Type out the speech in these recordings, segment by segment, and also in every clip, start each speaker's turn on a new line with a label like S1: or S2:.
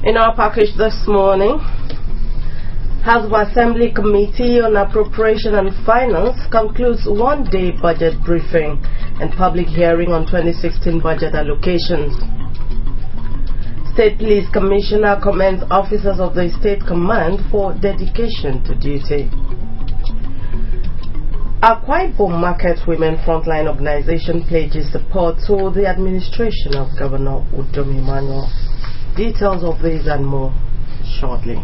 S1: In our package this morning, House of Assembly Committee on Appropriation and Finance concludes one-day budget briefing and public hearing on 2016 budget allocations. State Police Commissioner commends officers of the State Command for dedication to duty. Akwa Ibom Market Women Frontline Organization pledges support to the administration of Governor Udom Emmanuel. Details of these and more shortly.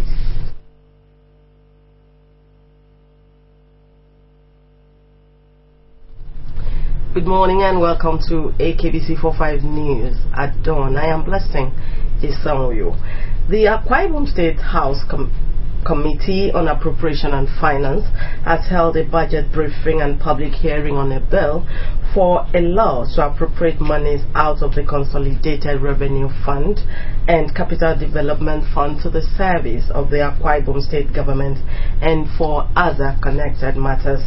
S1: Good morning and welcome to AKBC 45 News at dawn. I am Blessing Isanwo. The Akwa Ibom State House Committee on Appropriation and Finance has held a budget briefing and public hearing on a bill for a law to appropriate monies out of the Consolidated Revenue Fund and Capital Development Fund to the service of the Akwa Ibom State Government and for other connected matters.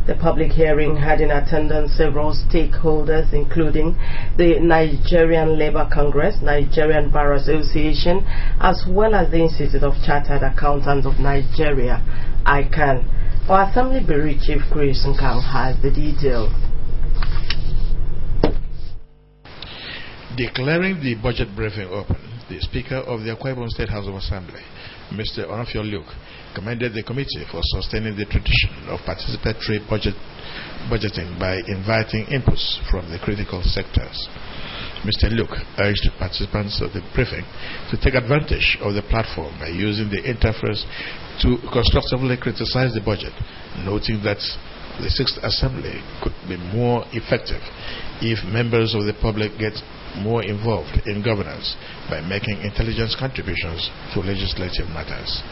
S1: The public hearing had in attendance several stakeholders, including the Nigerian Labour Congress, Nigerian Bar Association, as well as the Institute of Chartered Accountants of Nigeria, ICANN. Our Assembly Bureau Chief Chris Nkang has the details.
S2: Declaring the budget briefing open, the Speaker of the Akwa Ibom State House of Assembly, Mr. Onofio Luke, commended the committee for sustaining the tradition of participatory budgeting by inviting inputs from the critical sectors. Mr. Luke urged participants of the briefing to take advantage of the platform by using the interface to constructively criticize the budget, noting that the Sixth Assembly could be more effective if members of the public get more involved in governance by making intelligent contributions to legislative matters.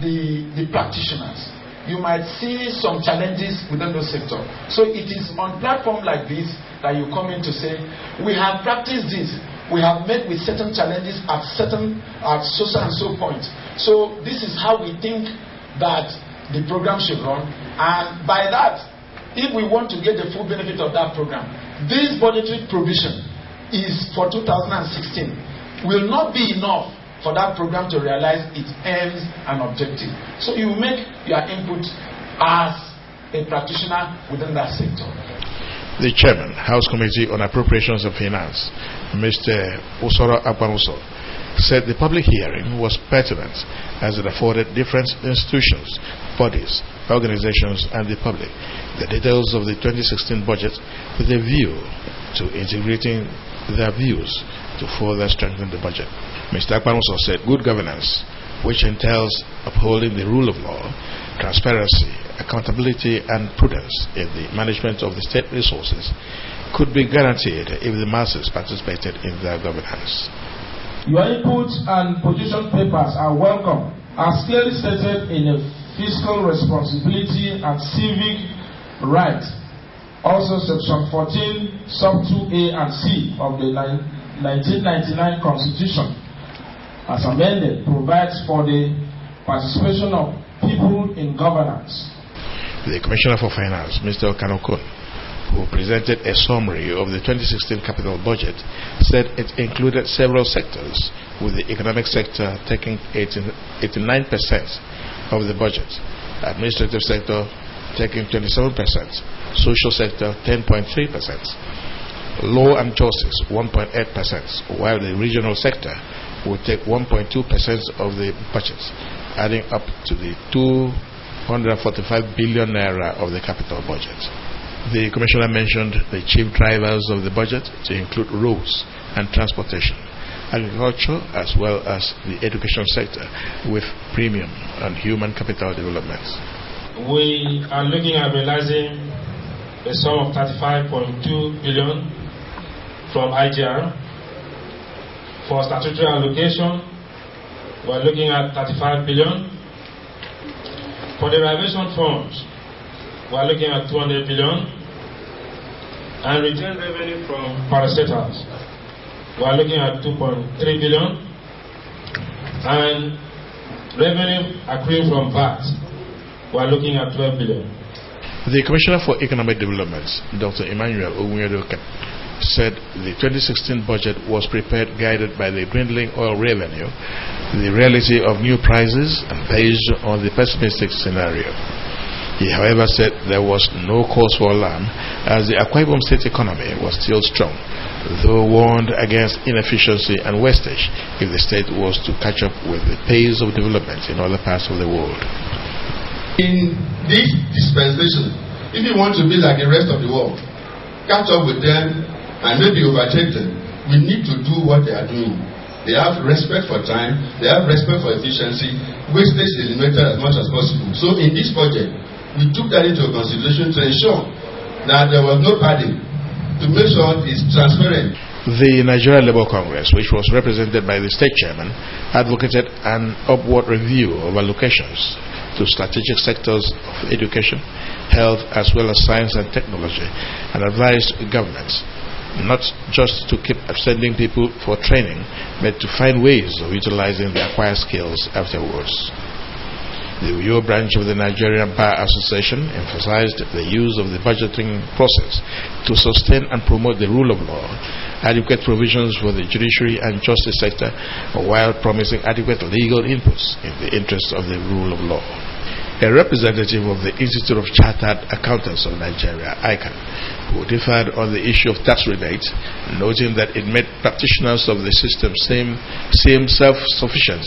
S3: The practitioners, you might see some challenges within the sector. So it is on platform like this that you come in to say, we have practiced this, we have met with certain challenges at so and so point. So this is how we think that the program should run, and by that, if we want to get the full benefit of that program, this budgetary provision is for 2016 will not be enough for that program to realize its aims and objectives. So you make your input as a practitioner within that sector.
S2: The Chairman, House Committee on Appropriations and Finance, Mr. Usoro Akwanuso, said the public hearing was pertinent as it afforded different institutions, bodies, organizations, and the public the details of the 2016 budget with a view to integrating their views to further strengthen the budget. Mr. Akwanuso said good governance, which entails upholding the rule of law, transparency, accountability, and prudence in the management of the state resources, could be guaranteed if the masses participated in their governance.
S4: Your input and position papers are welcome, as clearly stated in the Fiscal Responsibility and Civic Right, also Section 14, Sub 2A and C of the 1999 Constitution, as amended, provides for the participation of people in governance.
S2: The Commissioner for Finance, Mr. Okanokun, who presented a summary of the 2016 capital budget, said it included several sectors, with the economic sector taking 89% of the budget, administrative sector taking 27%, social sector 10.3%, law and justice 1.8%, while the regional sector will take 1.2% of the budget, adding up to the 245 billion naira of the capital budget. The Commissioner mentioned the chief drivers of the budget to include roads and transportation, agriculture, as well as the education sector, with premium and human capital developments.
S4: We are looking at realizing a sum of 35.2 billion from IGR. For statutory allocation, we are looking at 35 billion. For derivation funds, we are looking at 200 billion. And retained revenue from parastatals, we are looking at 2.3 billion. And revenue accruing from VAT, we are looking at 12 billion.
S2: The Commissioner for Economic Development, Dr. Emmanuel Owuyedoka, said the 2016 budget was prepared guided by the dwindling oil revenue, the reality of new prices, and based on the pessimistic scenario. He, however, said there was no cause for alarm as the Akwa Ibom state economy was still strong, though warned against inefficiency and wastage if the state was to catch up with the pace of development in other parts of the world.
S5: In this dispensation, if you want to be like the rest of the world, catch up with them and maybe overtake them, we need to do what they are doing. They have respect for time, they have respect for efficiency, wastage is limited as much as possible. So in this project, we took that into consideration to ensure that there was no padding, to make sure it's transparent.
S2: The Nigeria Labour Congress, which was represented by the state chairman, advocated an upward review of allocations to strategic sectors of education, health, as well as science and technology, and advised governments not just to keep sending people for training, but to find ways of utilizing the acquired skills afterwards. The Uyo branch of the Nigerian Bar Association emphasized the use of the budgeting process to sustain and promote the rule of law, adequate provisions for the judiciary and justice sector, while promising adequate legal inputs in the interest of the rule of law. A representative of the Institute of Chartered Accountants of Nigeria, ICAN, who differed on the issue of tax rebate, noting that it made practitioners of the system seem self-sufficient,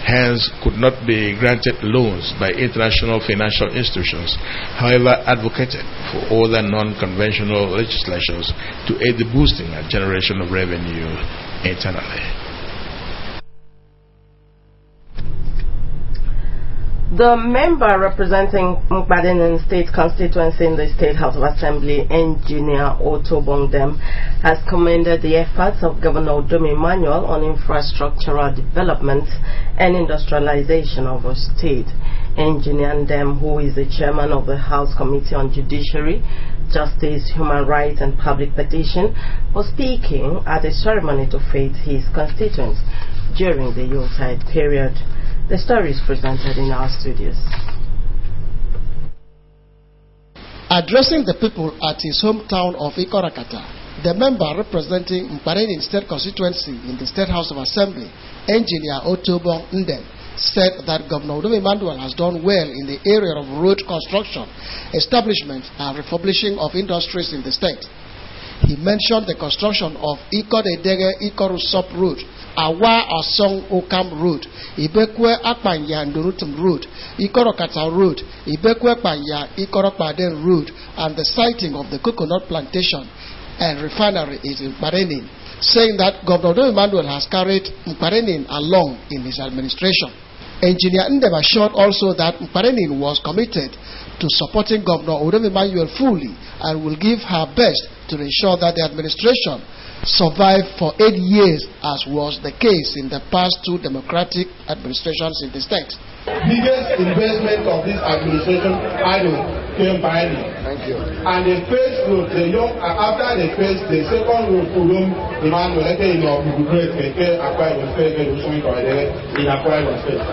S2: hence could not be granted loans by international financial institutions, however advocated for other non-conventional legislations to aid the boosting and generation of revenue internally.
S1: The member representing Mkpadenen State constituency in the State House of Assembly, Engineer Otto Bongdem, has commended the efforts of Governor Udom Emmanuel on infrastructural development and industrialization of our state. Engineer Ndem, who is the chairman of the House Committee on Judiciary, Justice, Human Rights and Public Petition, was speaking at a ceremony to feed his constituents during the Yuletide period. The story is presented in our studios.
S6: Addressing the people at his hometown of Ikorakata, the member representing Mkpadenen State constituency in the State House of Assembly, Engineer Otto Bongdem, said that Governor Udom Emmanuel has done well in the area of road construction, establishment and refurbishing of industries in the state. He mentioned the construction of Ikoru-Sop Road, Awa Osong Okam Road, Ibekwe Akpanya Ndorutum Road, Ikorokata Road, Ibekwe Panya Ikoropaden Road, and the siting of the coconut plantation and refinery is in Mkpadenen, saying that Governor Udom Emmanuel has carried Mkpadenen along in his administration. Engineer Ndem assured also that Mkpadenen was committed to supporting Governor Udom Emmanuel fully and will give her best to ensure that the administration survive for 8 years, as was the case in the past 2 democratic administrations in the state.
S4: Biggest investment of this administration, I know, came by me.
S6: Thank you.
S4: And the first road, after the second road, Udom Emmanuel, in Akwa Ibom State.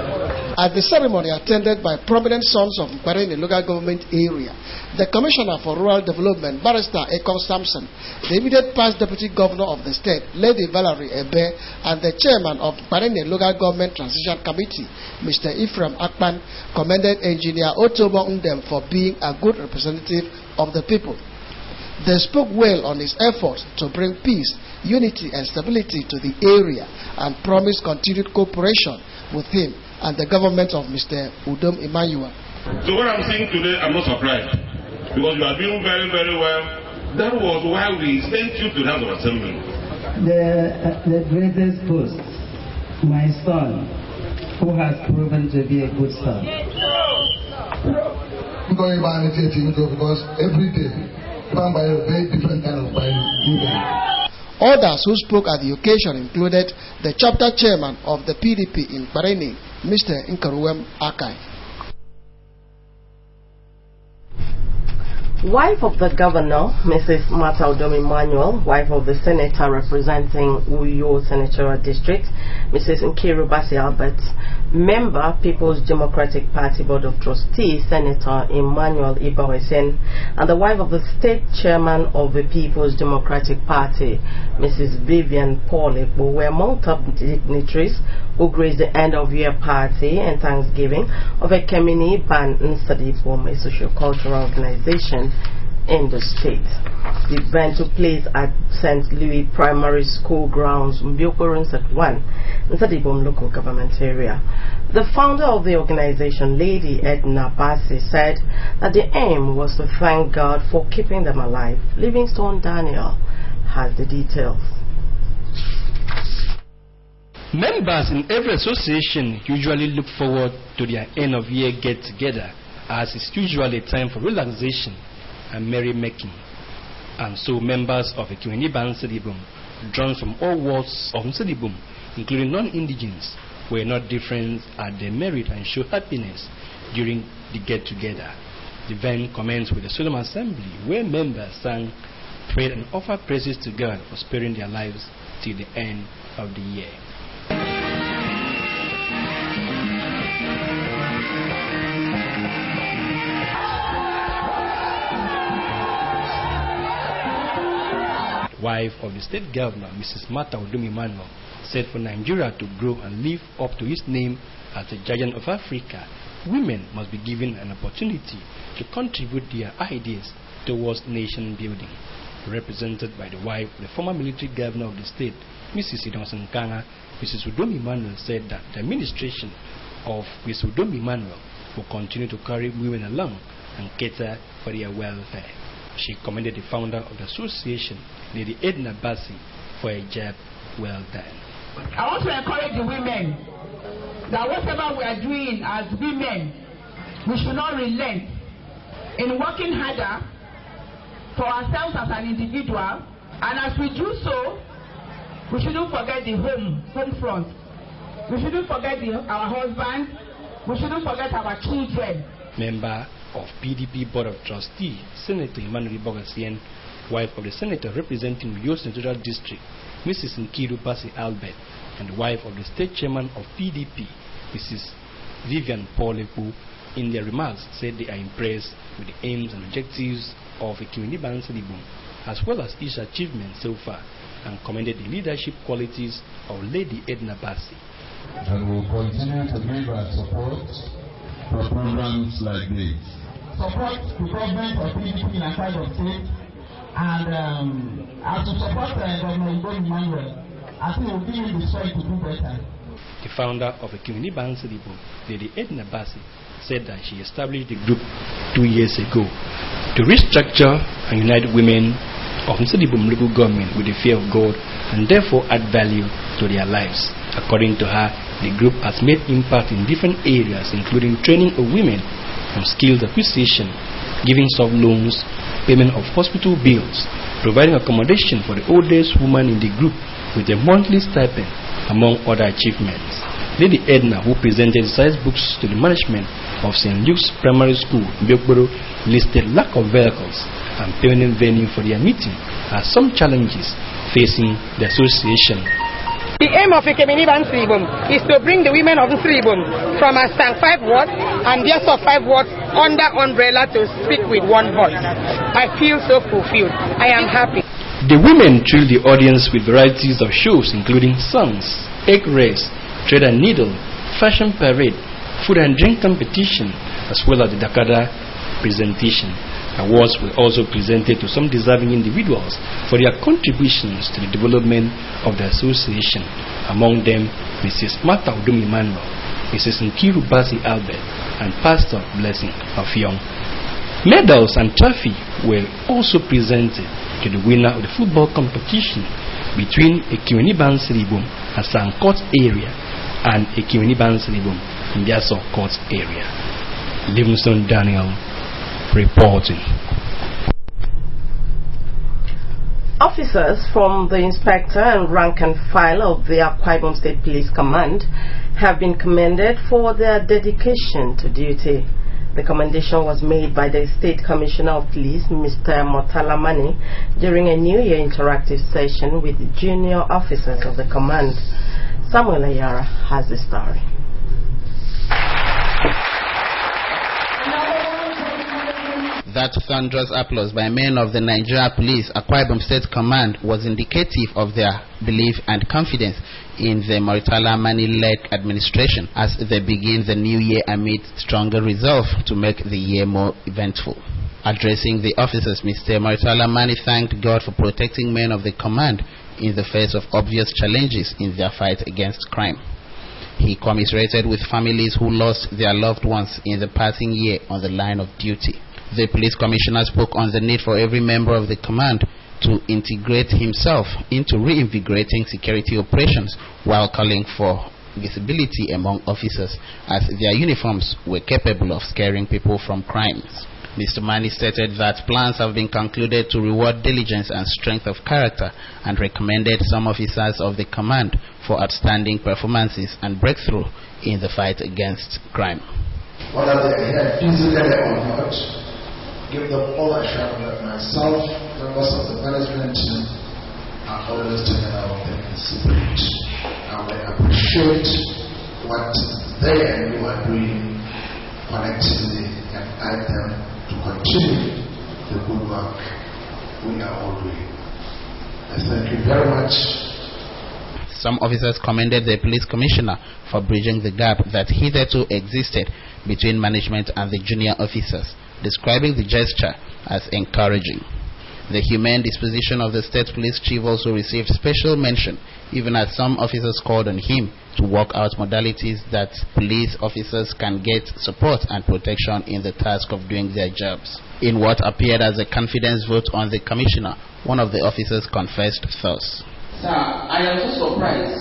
S6: At the ceremony attended by prominent sons of Mkpadenen local government area, the Commissioner for Rural Development, Barrister Ekong Samson, the immediate past Deputy Governor of the state, Lady Valerie Ebe, and the Chairman of Mkpadenen Local Government Transition Committee, Mr. Ephraim Akpan, commended Engineer Otto Bongdem for being a good representative of the people. They spoke well on his efforts to bring peace, unity and stability to the area and promised continued cooperation with him and the government of Mr. Udom Emmanuel.
S7: So what I'm saying today, I'm not surprised. because you are doing very, very well. That was why we sent you to the House of Assembly.
S8: The greatest post, my son, who has proven to be a good son.
S9: I'm going to because every day, I'm by a very different kind of Bible.
S6: Others who spoke at the occasion included the chapter chairman of the PDP in Bareni, Mr. Nkaruwem Akai.
S1: Wife of the governor, Mrs. Martha Udom Emmanuel, wife of the senator representing Uyo Senatorial District, Mrs. Nkiru Basi Albert, member, People's Democratic Party Board of Trustees, Senator Emmanuel Ibawesen, and the wife of the state chairman of the People's Democratic Party, Mrs. Vivian Paulipo, were among top dignitaries who graced the end-of-year party and Thanksgiving of a Kemini Ban Nsadipom, a socio-cultural organization in the state. The event took place at St. Louis Primary School grounds, Mbiokorons at 1, Nsadipom local government area. The founder of the organization, Lady Edna Bassi, said that the aim was to thank God for keeping them alive. Livingstone Daniel has the details.
S10: Members in every association usually look forward to their end-of-year get-together, as it's usually a time for relaxation and merrymaking. And so members of the Ekiwini Ban Nsadipom, drawn from all wards of Nsadipom, including non-indigenous, were not different at their merit and show happiness during the get-together. The event commenced with a solemn assembly where members sang, prayed and offered praises to God for sparing their lives till the end of the year. Wife of the state governor, Mrs. Martha Udom Emmanuel, said for Nigeria to grow and live up to its name as the giant of Africa, women must be given an opportunity to contribute their ideas towards nation building. Represented by the wife of the former military governor of the state, Mrs. Idonson Kanga, Mrs. Udom Emmanuel said that the administration of Mrs. Udom Emmanuel will continue to carry women along and cater for their welfare. She commended the founder of the association, Lady Edna Bassi, for a job well done.
S11: I want to encourage the women that whatever we are doing as women, we should not relent in working harder for ourselves as an individual, and as we do so, we shouldn't forget the home front. We shouldn't forget our husbands. We shouldn't forget our children.
S10: Member of PDP Board of Trustees, Senator Emmanuel Ibawesen, wife of the senator representing Uyo Senatorial District, Mrs. Nkiru Basi Albert, and wife of the state chairman of PDP, Mrs. Vivian Paulipo, in their remarks said they are impressed with the aims and objectives of Ekiwini Ban Nsadipom, as well as its achievements so far, and commended the leadership qualities of Lady Edna Bassi.
S12: And will continue to give our support for programs like this.
S11: Support the government of PDP in Akwa State, and as to support Governor Udom Emmanuel, I think we'll give him the strength to do better.
S10: The founder of Ekiwini Ban Nsadipom, Lady Edna Bassi, said that she established the group 2 years ago to restructure and unite women of Nsadipom local government with the fear of God and therefore add value to their lives. According to her, the group has made impact in different areas, including training of women on skills acquisition, giving soft loans, payment of hospital bills, providing accommodation for the oldest woman in the group with a monthly stipend, among other achievements. Lady Edna, who presented size books to the management of St. Luke's Primary School, Mbiokworo, listed lack of vehicles and permanent venue for their meeting as some challenges facing the association.
S13: The aim of Ekiwini Ban Nsadipom is to bring the women of Nsadipom from a stand 5 wards and the of 5 wards under umbrella to speak with one voice. I feel so fulfilled. I am happy.
S10: The women thrilled the audience with varieties of shows including songs, egg race, thread and needle, fashion parade, food and drink competition, as well as the Dakada presentation. Awards were also presented to some deserving individuals for their contributions to the development of the association, among them Mrs. Martha Udom Emmanuel, Mrs. Nkiru Basi Albert, and Pastor Blessing Afiong. Medals and trophy were also presented to the winner of the football competition between Ekiwiniban Sribum and Sankot area and Ekiwiniban Sribum in the Court area. Livingstone Daniel reporting.
S1: Officers from the Inspector and Rank and File of the Akwa Ibom State Police Command have been commended for their dedication to duty. The commendation was made by the State Commissioner of Police, Mr. Murtala Mani, during a New Year interactive session with junior officers of the command. Samuel Ayara has the story.
S14: That thunderous applause by men of the Nigeria Police Akwa Ibom State Command was indicative of their belief and confidence in the Murtala Mani-led administration as they begin the new year amid stronger resolve to make the year more eventful. Addressing the officers, Mr. Murtala Mani thanked God for protecting men of the command in the face of obvious challenges in their fight against crime. He commiserated with families who lost their loved ones in the passing year on the line of duty. The police commissioner spoke on the need for every member of the command to integrate himself into reinvigorating security operations while calling for visibility among officers as their uniforms were capable of scaring people from crimes. Mr. Mani stated that plans have been concluded to reward diligence and strength of character and recommended some officers of the command for outstanding performances and breakthrough in the fight against crime.
S9: Whether they are here physically or not, give them all assurance that myself, members of the management team, are always together with them in spirit. And we appreciate what they and you are doing collectively and guide them to continue the good work we are all doing. I thank you very much.
S14: Some officers commended the police commissioner for bridging the gap that hitherto existed between management and the junior officers, describing the gesture as encouraging. The humane disposition of the state police chief also received special mention, even as some officers called on him to work out modalities that police officers can get support and protection in the task of doing their jobs. In what appeared as a confidence vote on the commissioner, one of the officers confessed thus.
S15: Sir, I am so surprised.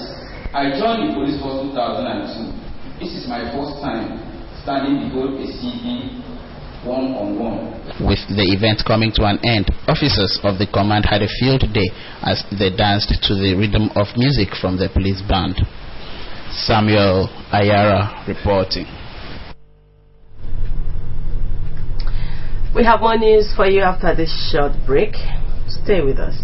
S15: I joined the police force 2002. This is my first time standing before a CD one-on-one.
S14: With the event coming to an end, officers of the command had a field day as they danced to the rhythm of music from the police band. Samuel Ayara reporting.
S1: We have more news for you after this short break. Stay with us.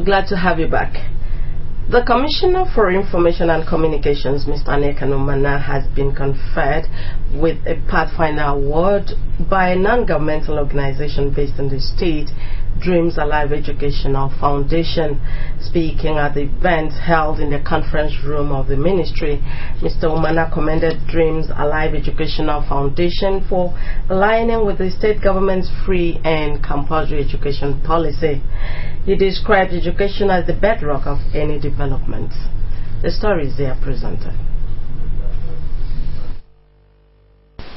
S1: Glad to have you back. The Commissioner for Information and Communications, Mr. Aneka Numana, has been conferred with a Pathfinder Award by a non-governmental organization based in the state, Dreams Alive Educational Foundation. Speaking at the event held in the conference room of the ministry, Mr. Umana commended Dreams Alive Educational Foundation for aligning with the state government's free and compulsory education policy. He described education as the bedrock of any development. The stories there presented.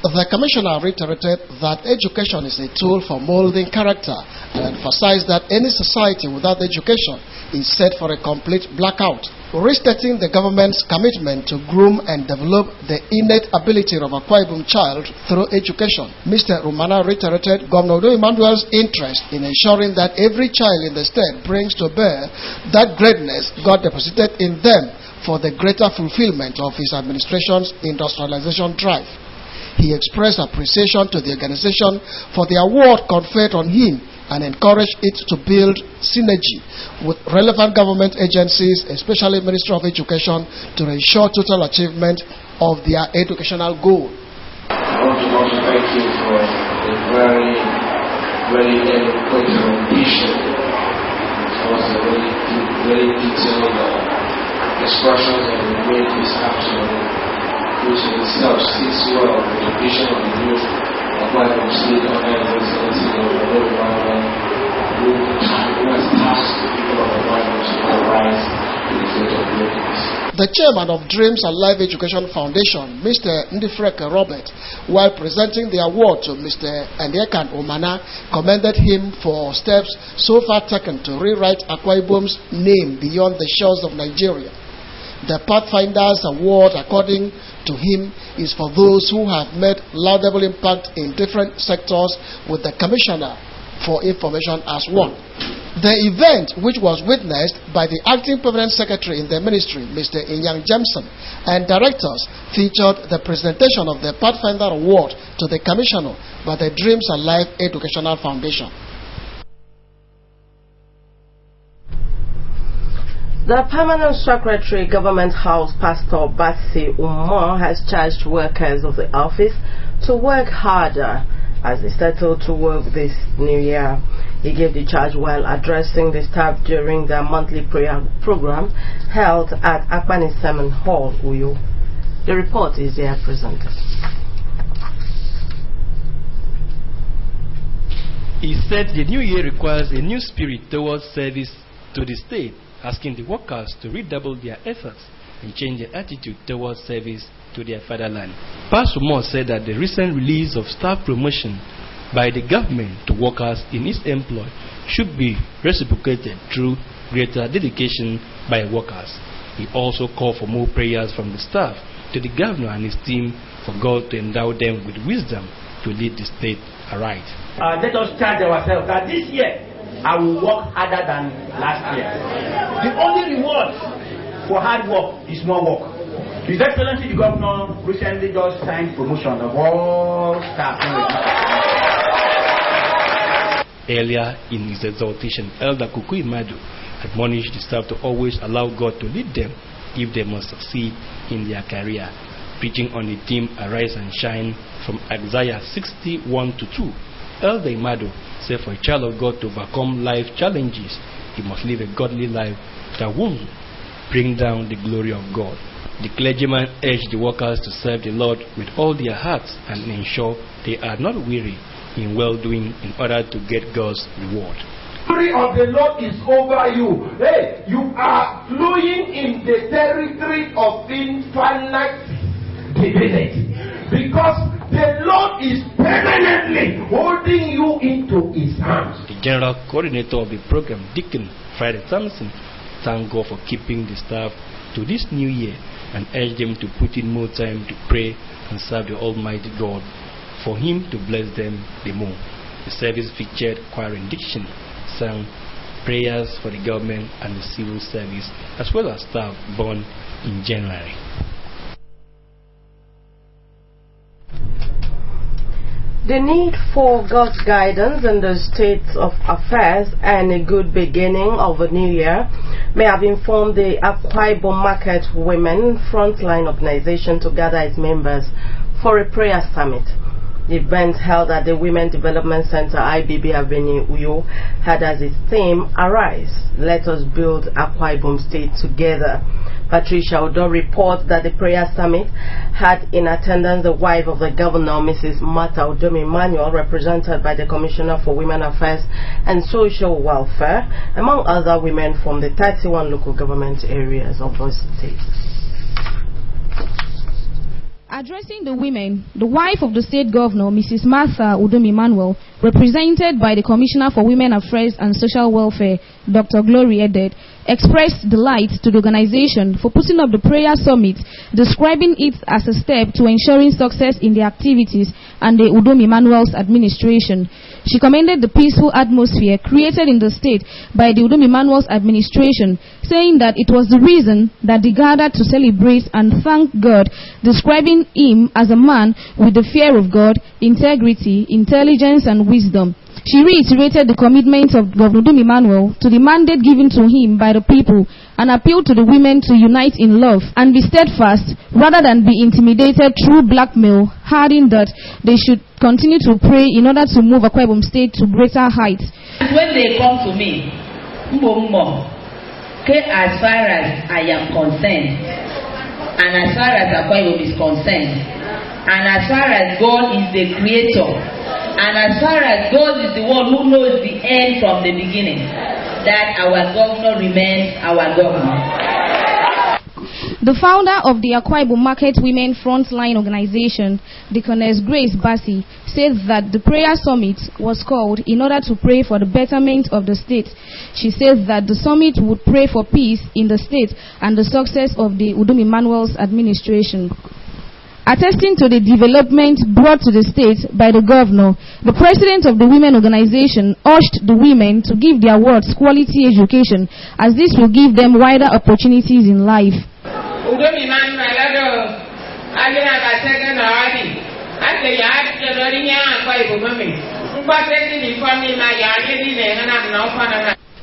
S6: The Commissioner reiterated that education is a tool for molding character and emphasized that any society without education is set for a complete blackout, restating the government's commitment to groom and develop the innate ability of a Akwa Ibom child through education. Mr. Rumana reiterated Governor Odo Emmanuel's interest in ensuring that every child in the state brings to bear that greatness God deposited in them for the greater fulfillment of his administration's industrialization drive. He expressed appreciation to the organization for the award conferred on him and encouraged it to build synergy with relevant government agencies, especially Ministry of Education, to ensure total achievement of their educational goal.
S16: I want to also thank you for a very eloquent rendition was a very detailed expressions of the way this action, which in itself sits well with the vision of the new Akwa Ibom State under the presidency of Olodo Iwala, who has tasked the people of Akwa Ibom to rise to the state of greatness.
S6: The chairman of Dreams Alive Education Foundation, Mr. Ndifreke Robert, while presenting the award to Mr. Enyekan Omana, commended him for steps so far taken to rewrite Akwa Ibom's name beyond the shores of Nigeria. The Pathfinders Award, according to him, is for those who have made laudable impact in different sectors, with the Commissioner for Information as one. The event, which was witnessed by the Acting Permanent Secretary in the Ministry, Mr. Inyang Jameson, and directors, featured the presentation of the Pathfinder Award to the Commissioner by the Dreams Alive Educational Foundation.
S1: The Permanent Secretary, Government House, Pastor Batsi Umar, has charged workers of the office to work harder as they settle to work this new year. He gave the charge while addressing the staff during their monthly prayer program held at Akpani Sermon Hall, Uyo. The report is here presented.
S10: He said the new year requires a new spirit towards service to the state, asking the workers to redouble their efforts and change their attitude towards service to their fatherland. Pastor Moore said that the recent release of staff promotion by the government to workers in its employ should be reciprocated through greater dedication by workers. He also called for more prayers from the staff to the governor and his team for God to endow them with wisdom to lead the state aright.
S17: Let us charge ourselves that this year I will work harder than last year. The only reward for hard work is more work. His Excellency the Governor recently just signed promotion of all staff.
S10: Earlier in his exhortation, Elder Kuku Imadu admonished the staff to always allow God to lead them if they must succeed in their career. Preaching on the theme Arise and Shine from Isaiah 61:2, Elder Imadu said for a child of God to overcome life challenges, he must live a godly life that won't bring down the glory of God. The clergyman urged the workers to serve the Lord with all their hearts and ensure they are not weary in well-doing in order to get God's reward.
S4: The glory of the Lord is over you. Hey, you are flowing in the territory of infinite divinity, because the Lord is permanently holding you into His arms.
S10: The general coordinator of the program, Deacon Friday Thompson, thanked God for keeping the staff to this new year and urged them to put in more time to pray and serve the Almighty God for Him to bless them the more. The service featured choir rendition, sang prayers for the government and the civil service, as well as staff born in January.
S1: The need for God's guidance in the state of affairs and a good beginning of a new year may have informed the Akwa Ibom Market Women Frontline Organization to gather its members for a prayer summit. The event held at the Women Development Center, IBB Avenue, Uyo, had as its theme, Arise, Let Us Build Akwa Ibom State Together. Patricia Odo reports that the prayer summit had in attendance the wife of the governor, Mrs. Martha Udomi Emmanuel, represented by the Commissioner for Women Affairs and Social Welfare, among other women from the 31 local government areas of the state.
S18: Addressing the women, the wife of the state governor, Mrs. Martha Udomi Emmanuel, represented by the Commissioner for Women Affairs and Social Welfare, Dr. Glory Edet, expressed delight to the organization for putting up the prayer summit, describing it as a step to ensuring success in the activities and the Udomi Emmanuel's administration. She commended the peaceful atmosphere created in the state by the Udomi Emmanuel's administration, saying that it was the reason that they gathered to celebrate and thank God, describing him as a man with the fear of God, integrity, intelligence, and wisdom. She reiterated the commitment of Governor Udomi Emmanuel to the mandate given to him by the people and appealed to the women to unite in love and be steadfast rather than be intimidated through blackmail, adding that they should continue to pray in order to move Akwa Ibom State to greater heights.
S11: When they come to me,
S19: as far as I am concerned, and as far as Akwa Ibom is concerned, and as far as God is the creator, and as far as God is the one who knows the end from the beginning, that our governor remains our governor.
S18: The founder of the Akwa Ibom Market Women Frontline Organization, Deaconess Grace Bassi, says that the prayer summit was called in order to pray for the betterment of the state. She says that the summit would pray for peace in the state and the success of the Udom Emmanuel's administration. Attesting to the development brought to the state by the governor, the president of the women organization urged the women to give their wards quality education, as this will give them wider opportunities in life.
S11: Udom Emmanuel,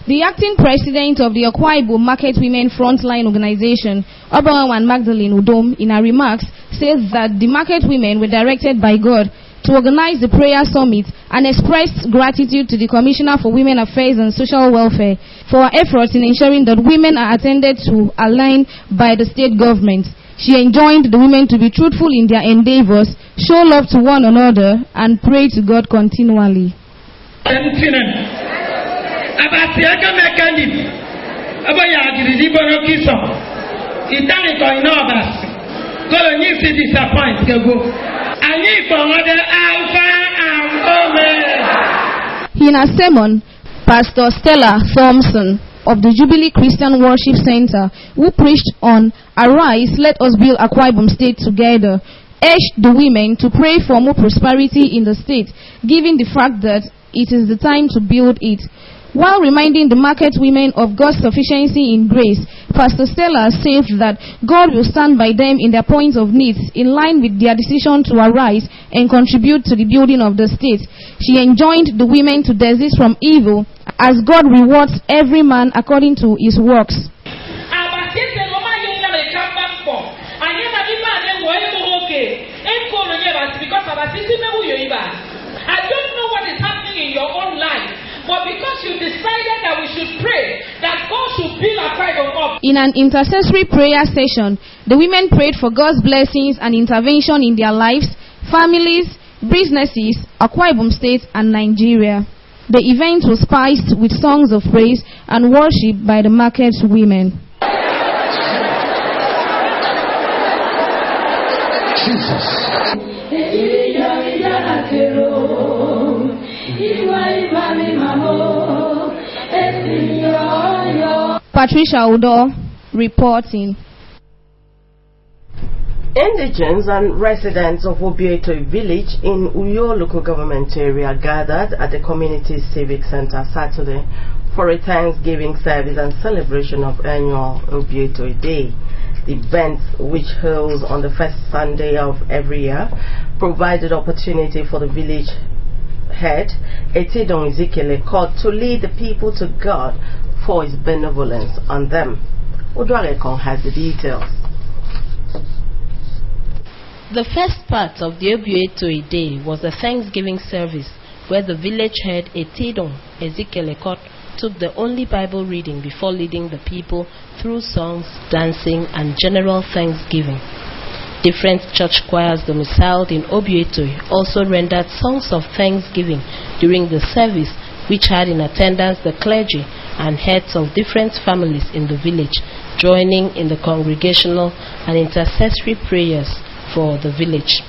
S18: the acting president of the Akwa Ibom Market Women Frontline Organization, Obawan Magdalene Udom, in her remarks, says that the market women were directed by God to organize the prayer summit and expressed gratitude to the Commissioner for Women Affairs and Social Welfare for her efforts in ensuring that women are attended to aligned by the state government. She enjoined the women to be truthful in their endeavors, show love to one another, and pray to God continually. In a sermon, Pastor Stella Thompson of the Jubilee Christian Worship Center, who preached on "Arise, let us build Akwa Ibom State together," urged the women to pray for more prosperity in the state, given the fact that it is the time to build it. While reminding the market women of God's sufficiency in grace, Pastor Stella says that God will stand by them in their points of need, in line with their decision to arise and contribute to the building of the state. She enjoined the women to desist from evil, as God rewards every man according to his works.
S11: I don't know what is happening in your own life, but because you decided that we should pray, that God should build Akwa Ibom up.
S18: In an intercessory prayer session, the women prayed for God's blessings and intervention in their lives, families, businesses, Akwa Ibom State, and Nigeria. The event was spiced with songs of praise and worship by the market women. Patricia Udo reporting.
S1: Indigents and residents of Obietoi village in Uyo local government area gathered at the community civic center Saturday for a Thanksgiving service and celebration of annual Obietoi Day. The event, which holds on the first Sunday of every year, provided opportunity for the village head, Etidon Ezekiel Ekot, to lead the people to God for his benevolence on them. Udwarekon has the details.
S20: The first part of the Obietoi Day was a Thanksgiving service where the village head Etidon Ezekiel Ekot took the only Bible reading before leading the people through songs, dancing, and general thanksgiving. Different church choirs domiciled in Obietoi also rendered songs of thanksgiving during the service, which had in attendance the clergy and heads of different families in the village, joining in the congregational and intercessory prayers for the village.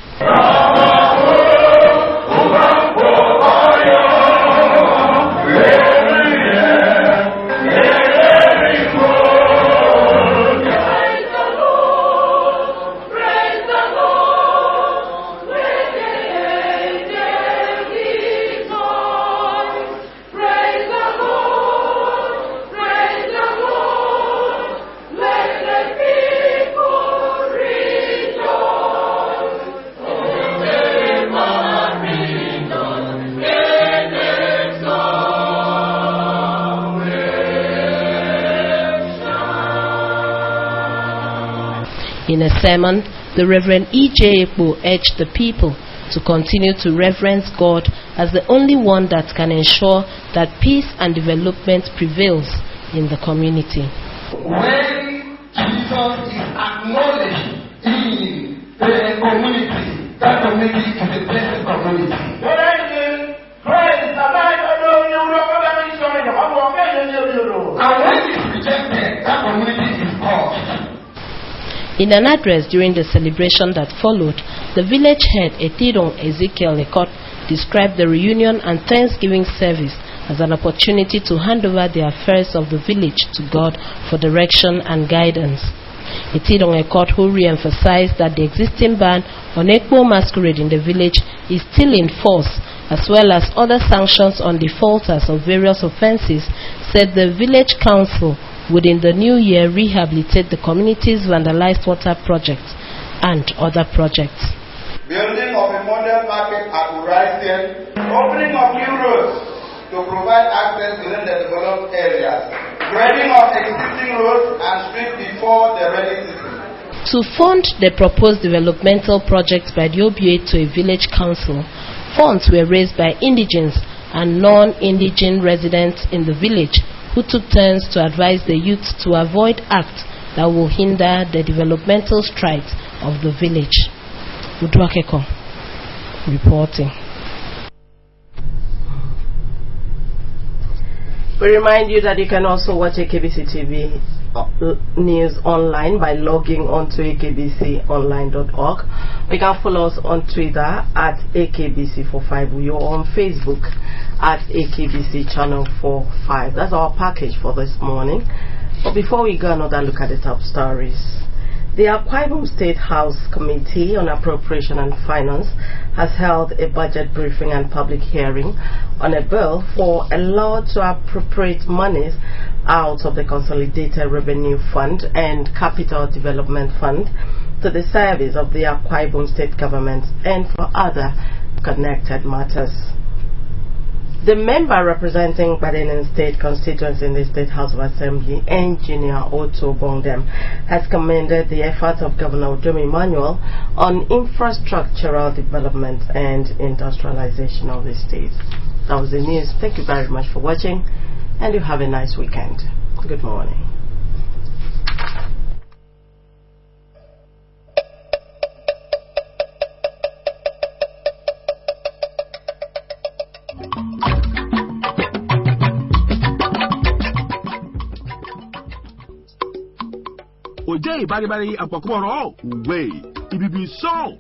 S20: In a sermon, the Reverend E.J. Ekpo urged the people to continue to reverence God as the only one that can ensure that peace and development prevails in the community.
S21: When Jesus is acknowledged in the community, that community is a blessed community. And when it's rejected, that community is cursed.
S20: In an address during the celebration that followed, the village head Etiron Ezekiel Lekot described the reunion and Thanksgiving service as an opportunity to hand over the affairs of the village to God for direction and guidance. Etiron Lekot, who re-emphasized that the existing ban on Ekpo masquerade in the village is still in force, as well as other sanctions on defaulters of various offenses, said the village council would in the new year rehabilitate the community's vandalized water project and other projects.
S22: Building of a modern market at Uraisen, opening of new roads to provide access within the developed areas, grading of existing roads and streets before the rainy season.
S20: To fund the proposed developmental projects by the OBA to a village council, funds were raised by indigents and non-indigent residents in the village, who took turns to advise the youth to avoid acts that will hinder the developmental strides of the village. Udwakeko reporting.
S1: We remind you that you can also watch AKBC TV news online by logging onto akbconline.org. You can follow us on Twitter at AKBC45. We are on Facebook at AKBC Channel 45. That's our package for this morning. But before we go, another look at the top stories. The Akwa Ibom State House Committee on Appropriation and Finance has held a budget briefing and public hearing on a bill for a law to appropriate monies out of the Consolidated Revenue Fund and Capital Development Fund to the service of the Akwa Ibom State Government and for other connected matters. The member representing Badenen State constituency in the State House of Assembly, Engineer Otto Bongdem, has commended the efforts of Governor Udomi Emmanuel on infrastructural development and industrialization of the state. That was the news. Thank you very much for watching, and you have a nice weekend. Good morning.
S23: Oje bari apokoro we ibi so